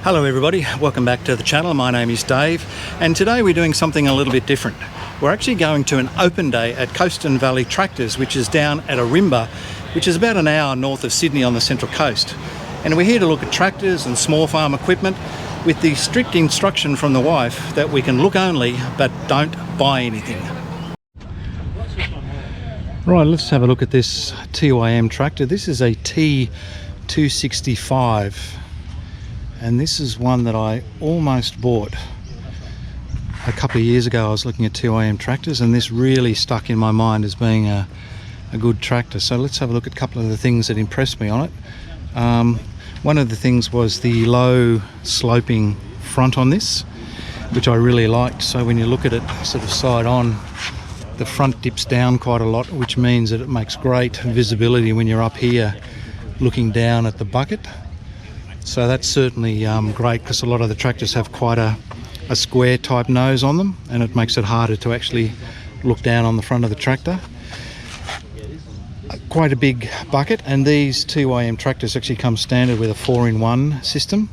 Hello everybody, welcome back to the channel. My name is Dave and today we're doing something a little bit different. We're actually going to an open day at Coast Valley Tractors, which is down at Ourimbah, which is about an hour north of Sydney on the Central Coast. And we're here to look at tractors and small farm equipment with the strict instruction from the wife that we can look only but don't buy anything. Right, let's have a look at this TYM tractor. This is a T265. And this is one that I almost bought a couple of years ago. I was looking at TYM tractors and this really stuck in my mind as being a good tractor. So let's have a look at a couple of the things that impressed me on it. One of the things was the low sloping front on this, which I really liked. So when you look at it sort of side on, the front dips down quite a lot, which means that it makes great visibility when you're up here looking down at the bucket. So that's certainly great, because a lot of the tractors have quite a square type nose on them and it makes it harder to actually look down on the front of the tractor. Quite a big bucket, and these TYM tractors actually come standard with a 4-in-1 system,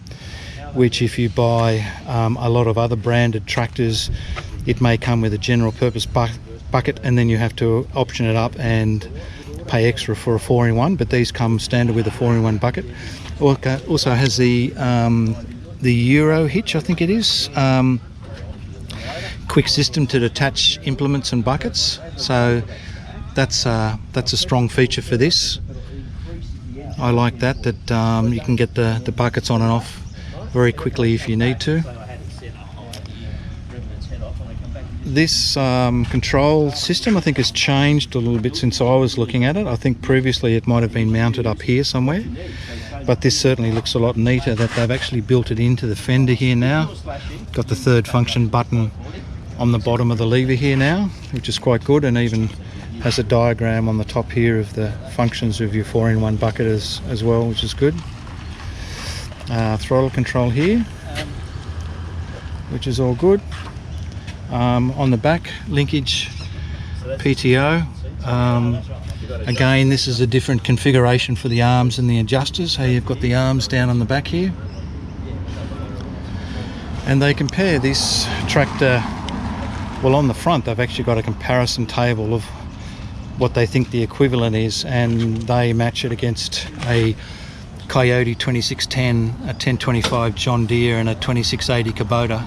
which if you buy a lot of other branded tractors, it may come with a general purpose bucket and then you have to option it up and pay extra for a 4-in-1, but these come standard with a 4-in-1 bucket. Also has the Euro hitch, I think it is. Quick system to detach implements and buckets, so that's a strong feature for this. I like that you can get the buckets on and off very quickly if you need to. This control system I think has changed a little bit since I was looking at it. I think previously it might have been mounted up here somewhere, but this certainly looks a lot neater that they've actually built it into the fender here now. Got the third function button on the bottom of the lever here now, which is quite good, and even has a diagram on the top here of the functions of your 4-in-1 bucket as well, which is good. Throttle control here, which is all good. On the back, linkage, PTO. Again, this is a different configuration for the arms and the adjusters. So you've got the arms down on the back here. And they compare this tractor, well, on the front they've actually got a comparison table of what they think the equivalent is, and they match it against a Coyote 2610, a 1025 John Deere and a 2680 Kubota.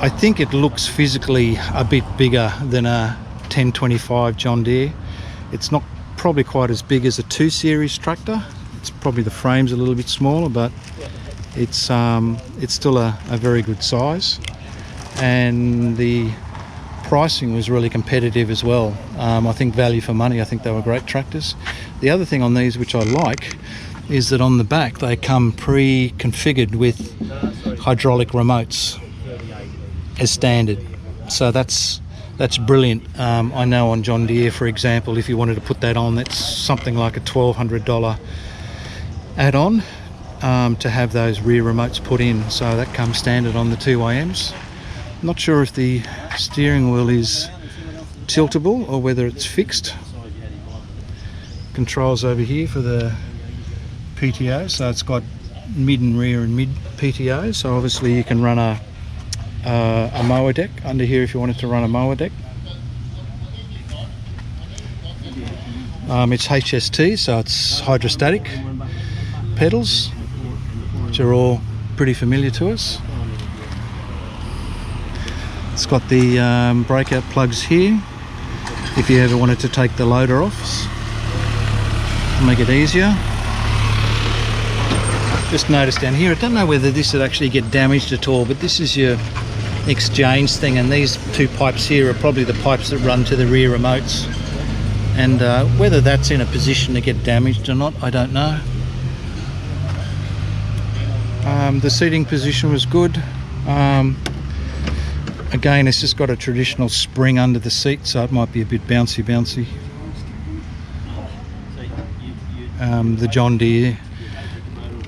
I think it looks physically a bit bigger than a 1025 John Deere. It's not probably quite as big as a 2 Series tractor. It's probably the frame's a little bit smaller, but it's still a very good size. And the pricing was really competitive as well. I think value for money, I think they were great tractors. The other thing on these which I like is that on the back they come pre-configured with hydraulic remotes as standard, so that's brilliant. I know on John Deere, for example, if you wanted to put that on, that's something like a $1,200 add-on to have those rear remotes put in, so that comes standard on the TYMs. Not sure if the steering wheel is tiltable or whether it's fixed. Controls over here for the PTO, so it's got mid and rear and mid PTO, so obviously you can run a mower deck under here if you wanted to run a mower deck. It's HST, so it's hydrostatic pedals, which are all pretty familiar to us. It's got the breakout plugs here if you ever wanted to take the loader off, make it easier. Just notice down here, I don't know whether this would actually get damaged at all, but this is your exchange thing, and these two pipes here are probably the pipes that run to the rear remotes, and whether that's in a position to get damaged or not, I don't know. The seating position was good. Again, it's just got a traditional spring under the seat, so it might be a bit bouncy. The John Deere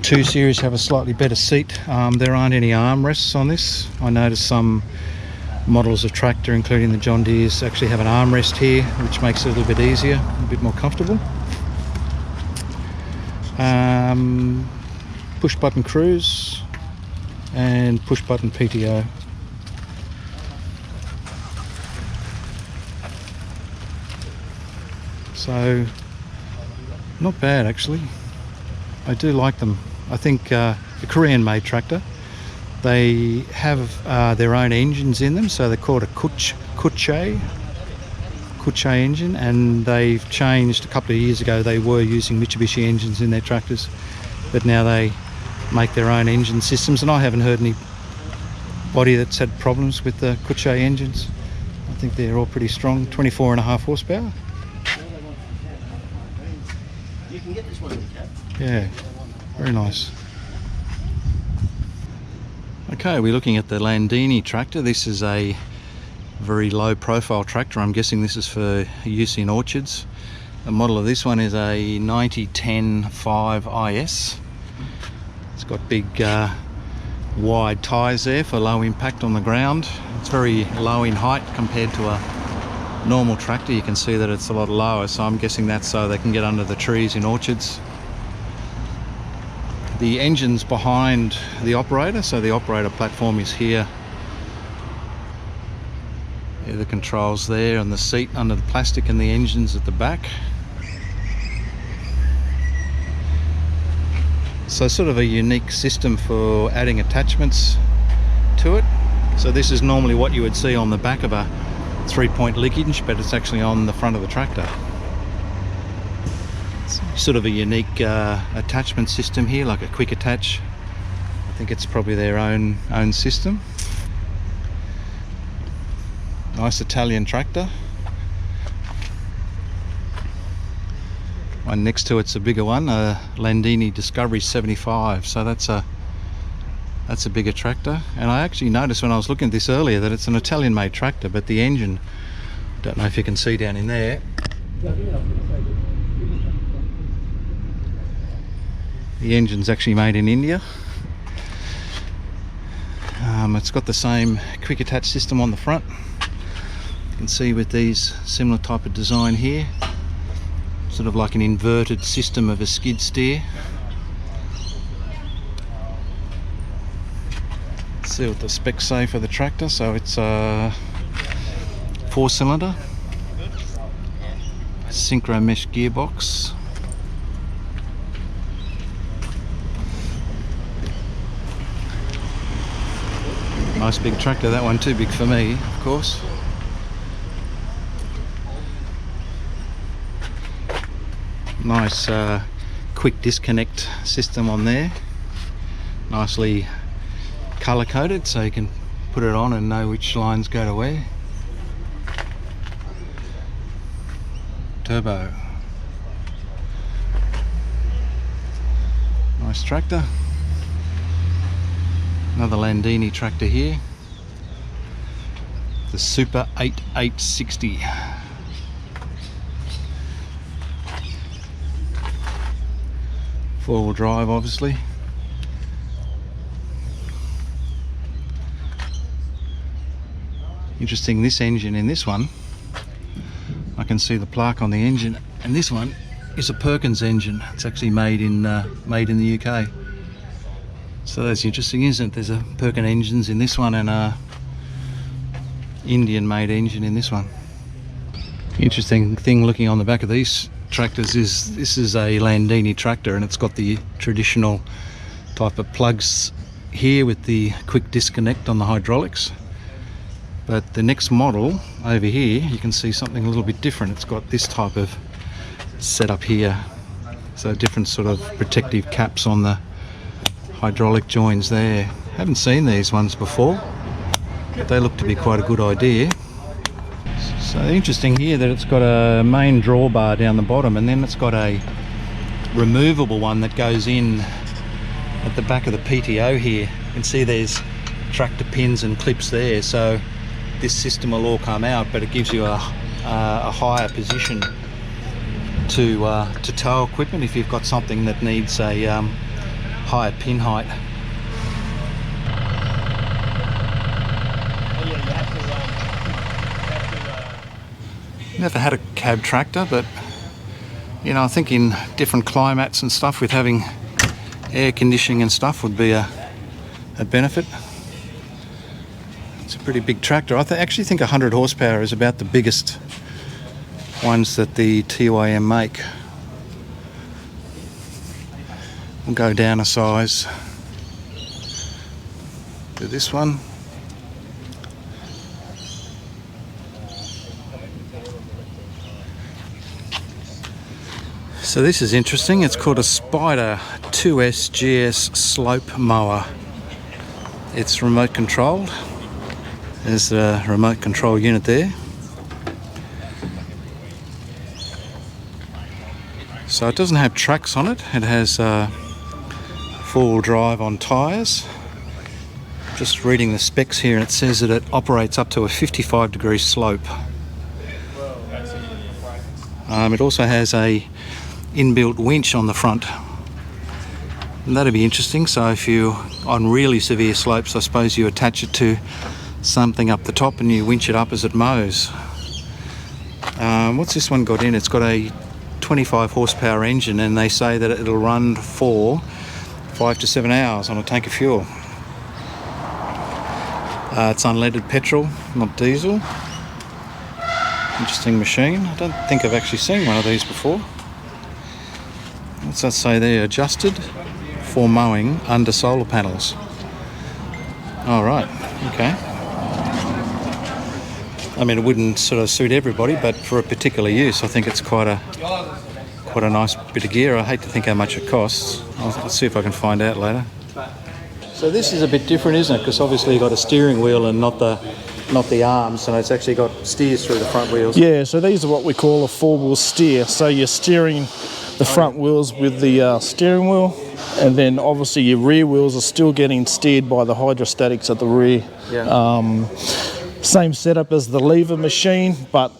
2 Series have a slightly better seat. There aren't any armrests on this. I noticed some models of tractor, including the John Deeres, actually have an armrest here, which makes it a little bit easier, a bit more comfortable. push button cruise and push button PTO. So not bad actually. I do like them. I think a Korean made tractor. They have their own engines in them, so they're called a Kuche engine, and they've changed. A couple of years ago they were using Mitsubishi engines in their tractors, but now they make their own engine systems, and I haven't heard anybody that's had problems with the Kuche engines. I think they're all pretty strong. 24.5 horsepower. You can get this one in the cab. Yeah, very nice. Okay, we're looking at the Landini tractor. This is a very low profile tractor. I'm guessing this is for use in orchards. The model of this one is a 9010-5 IS. It's got big wide tyres there for low impact on the ground. It's very low in height compared to a normal tractor. You can see that it's a lot lower, so I'm guessing that's so they can get under the trees in orchards. The engine's behind the operator, so the operator platform is here. Yeah, the controls there, and the seat under the plastic, and the engine's at the back. So sort of a unique system for adding attachments to it. So this is normally what you would see on the back of a 3-point linkage, but it's actually on the front of the tractor. Sort of a unique attachment system here, like a quick attach. I think it's probably their own system. Nice Italian tractor. One next to it's a bigger one, a Landini Discovery 75. So that's a bigger tractor. And I actually noticed when I was looking at this earlier that it's an Italian made tractor, but the engine, don't know if you can see down in there. The engine's actually made in India. It's got the same quick attach system on the front. You can see with these similar type of design here, sort of like an inverted system of a skid steer. Let's see what the specs say for the tractor. So it's a 4-cylinder, synchro mesh gearbox. Nice big tractor, that one too big for me, of course. Nice quick disconnect system on there. Nicely colour coded, so you can put it on and know which lines go to where. Turbo. Nice tractor. Another Landini tractor here, the Super 8860. Four-wheel drive, obviously. Interesting, this engine in this one, I can see the plaque on the engine, and this one is a Perkins engine. It's actually made in the UK. So that's interesting, isn't it? There's a Perkins engines in this one and a Indian made engine in this one. Interesting thing looking on the back of these tractors is this is a Landini tractor, and it's got the traditional type of plugs here with the quick disconnect on the hydraulics. But the next model over here, you can see something a little bit different. It's got this type of setup here. So different sort of protective caps on the hydraulic joins there. Haven't seen these ones before, but they look to be quite a good idea. So interesting here that it's got a main drawbar down the bottom, and then it's got a removable one that goes in at the back of the PTO here. You can see there's tractor pins and clips there, so this system will all come out, but it gives you a higher position to tow equipment if you've got something that needs a higher pin height. Never had a cab tractor, but you know, I think in different climates and stuff, with having air conditioning and stuff would be a benefit. It's a pretty big tractor. I actually think 100 horsepower is about the biggest ones that the TYM make. We'll go down a size to this one. So this is interesting. It's called a Spider 2S GS slope mower. It's remote controlled. There's a remote control unit there. So it doesn't have tracks on it. It has four-wheel drive on tyres. Just reading the specs here, and it says that it operates up to a 55-degree slope. It also has a inbuilt winch on the front, and that'd be interesting. So if you're on really severe slopes, I suppose you attach it to something up the top and you winch it up as it mows. What's this one got in? It's got a 25 horsepower engine, and they say that it'll run for 5 to 7 hours on a tank of fuel. It's unleaded petrol, not diesel. Interesting machine. I don't think I've actually seen one of these before. What's that say there? Adjusted for mowing under solar panels. All right, okay. I mean, it wouldn't sort of suit everybody, but for a particular use, I think it's quite a nice bit of gear. I hate to think how much it costs. I'll see if I can find out later. So this is a bit different, isn't it? Because obviously you've got a steering wheel and not the arms, and it's actually got steers through the front wheels. Yeah, so these are what we call a four-wheel steer. So you're steering the front wheels with the steering wheel, and then obviously your rear wheels are still getting steered by the hydrostatics at the rear. Yeah. Same setup as the lever machine, but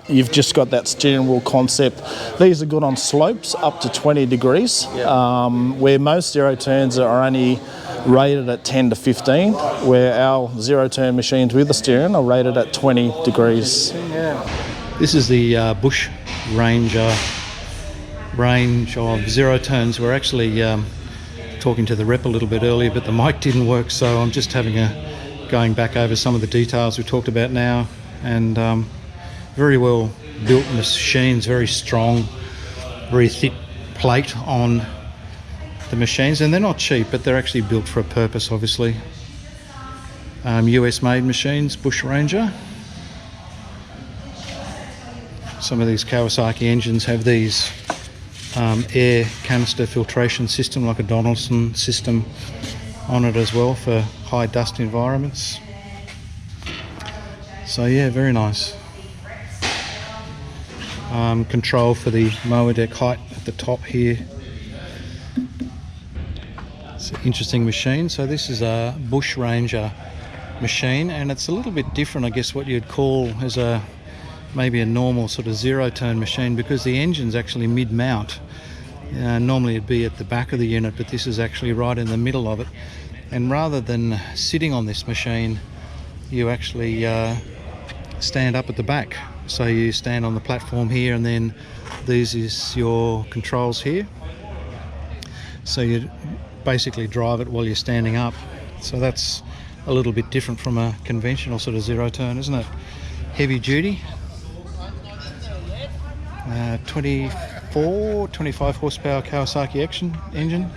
you've just got that steering wheel concept. These are good on slopes up to 20 degrees, where most zero turns are only rated at 10 to 15, where our zero turn machines with the steering are rated at 20 degrees. This is the Bushranger range of zero turns. We're actually talking to the rep a little bit earlier, but the mic didn't work, so I'm just going back over some of the details we talked about now. And very well built machines, very strong, very thick plate on the machines, and they're not cheap, but they're actually built for a purpose, obviously. US made machines, Bushranger. Some of these Kawasaki engines have these air canister filtration system, like a Donaldson system on it as well, for high dust environments. So yeah, very nice. Control for the mower deck height at the top here. It's an interesting machine. So this is a Bushranger machine, and it's a little bit different, I guess, what you'd call as maybe a normal sort of zero turn machine, because the engine's actually mid-mount. Normally it'd be at the back of the unit, but this is actually right in the middle of it. And rather than sitting on this machine, you actually stand up at the back. So you stand on the platform here, and then these is your controls here. So you basically drive it while you're standing up. So that's a little bit different from a conventional sort of zero turn, isn't it? Heavy duty. 25 horsepower Kawasaki engine.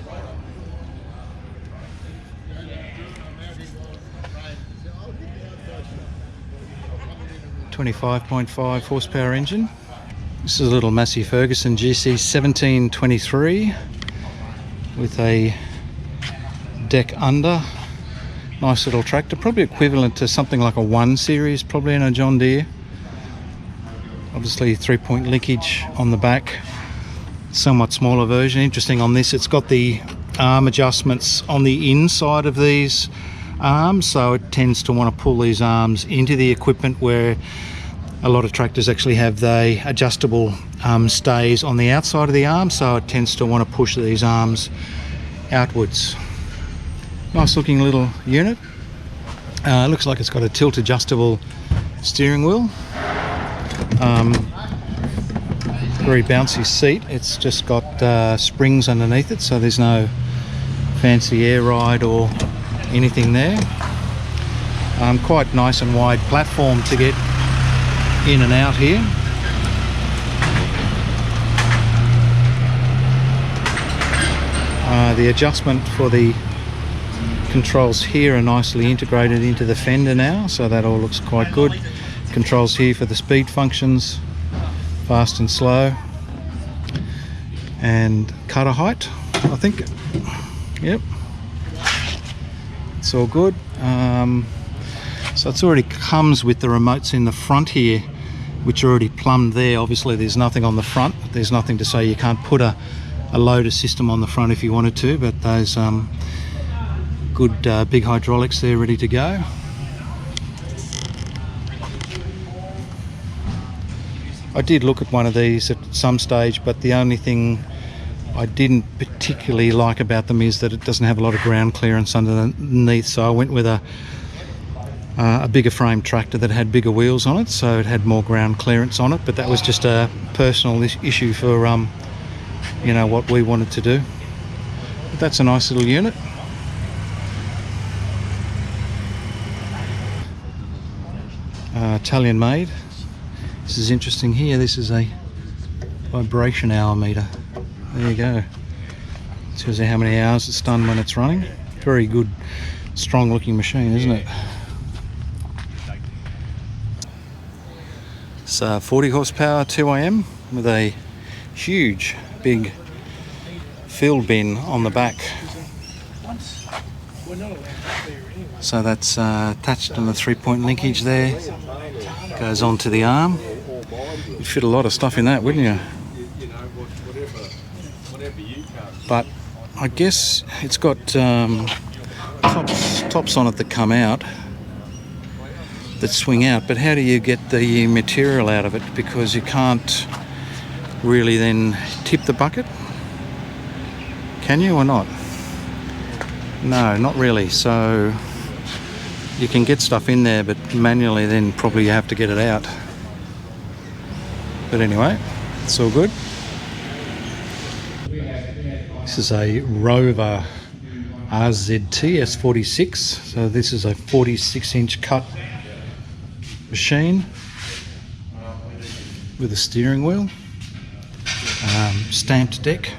.5 horsepower engine. This is a little Massey Ferguson GC 1723 with a deck under. Nice little tractor, probably equivalent to something like a 1 series, probably in a John Deere. Obviously 3-point linkage on the back. Somewhat smaller version. Interesting on this, it's got the arm adjustments on the inside of these arms, so it tends to want to pull these arms into the equipment, where a lot of tractors actually have the adjustable stays on the outside of the arm, so it tends to want to push these arms outwards. Nice looking little unit. Looks like it's got a tilt adjustable steering wheel. Very bouncy seat. It's just got springs underneath it, so there's no fancy air ride or anything there. Quite nice and wide platform to get in and out here. The adjustment for the controls here are nicely integrated into the fender now, so that all looks quite good. Controls here for the speed functions, fast and slow, and cutter height, I think. Yep, it's all good. So it's already comes with the remotes in the front here, which are already plumbed there. Obviously there's nothing on the front. There's nothing to say you can't put a loader system on the front if you wanted to, but those good big hydraulics there ready to go. I did look at one of these at some stage, but the only thing I didn't particularly like about them is that it doesn't have a lot of ground clearance underneath, so I went with a bigger frame tractor that had bigger wheels on it, so it had more ground clearance on it, but that was just a personal issue for you know, what we wanted to do. But that's a nice little unit. Italian made. This is interesting here. This is a vibration hour meter. There you go. It tells you how many hours it's done when it's running. Very good, strong looking machine, isn't it? It's 40 horsepower TYM with a huge big fill bin on the back. So that's attached on the 3-point linkage there. Goes onto the arm. You'd fit a lot of stuff in that, wouldn't you? But I guess it's got tops on it that come out, that swing out. But how do you get the material out of it? Because you can't really then tip the bucket. Can you or not? No, not really. So you can get stuff in there, but manually then probably you have to get it out. But anyway, it's all good. This is a Rover RZT S46. So this is a 46-inch cut machine with a steering wheel, stamped deck.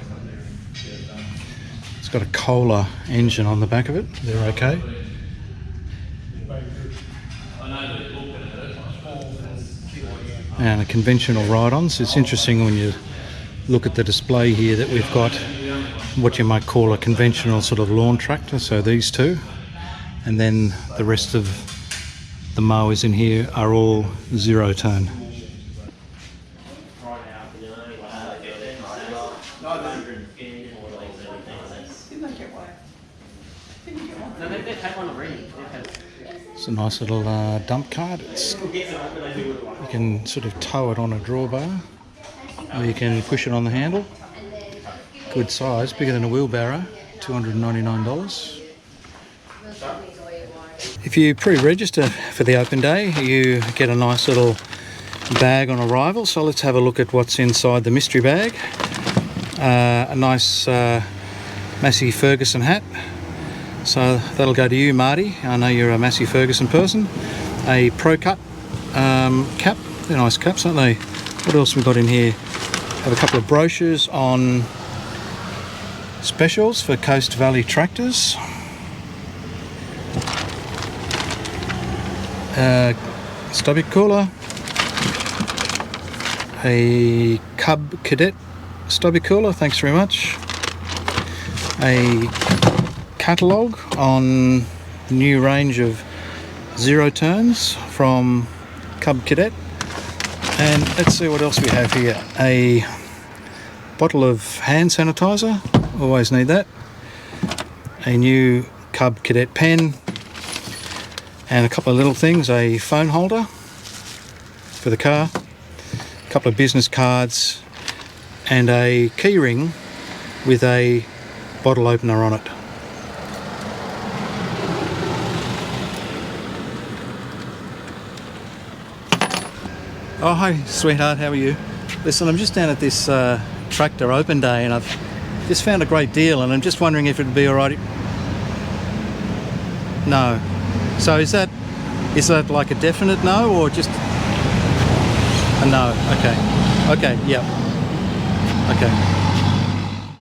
It's got a Kohler engine on the back of it. They're okay. And a conventional ride-on. So it's interesting when you look at the display here that we've got what you might call a conventional sort of lawn tractor, so these two, and then the rest of the mowers in here are all 0-turn. It's a nice little dump cart. You can sort of tow it on a drawbar, or you can push it on the handle. Good size, bigger than a wheelbarrow, $299. If you pre-register for the open day, you get a nice little bag on arrival. So let's have a look at what's inside the mystery bag. A nice Massey Ferguson hat. So that'll go to you, Marty. I know you're a Massey Ferguson person. A Pro Cut cap. They're nice caps, aren't they? What else we got in here? Have a couple of brochures on specials for Coast Valley tractors. Stubby cooler. A Cub Cadet stubby cooler, thanks very much. A catalogue on the new range of 0-turns from Cub Cadet. And let's see what else we have here. A bottle of hand sanitizer, always need that. A new Cub Cadet pen, and a couple of little things, a phone holder for the car, a couple of business cards, and a key ring with a bottle opener on it. Oh, hi sweetheart, how are you? Listen, I'm just down at this tractor open day, and I've just found a great deal, and I'm just wondering if it'd be alright No. So is that like a definite no, or just a no? Okay. Okay. Yep. Okay.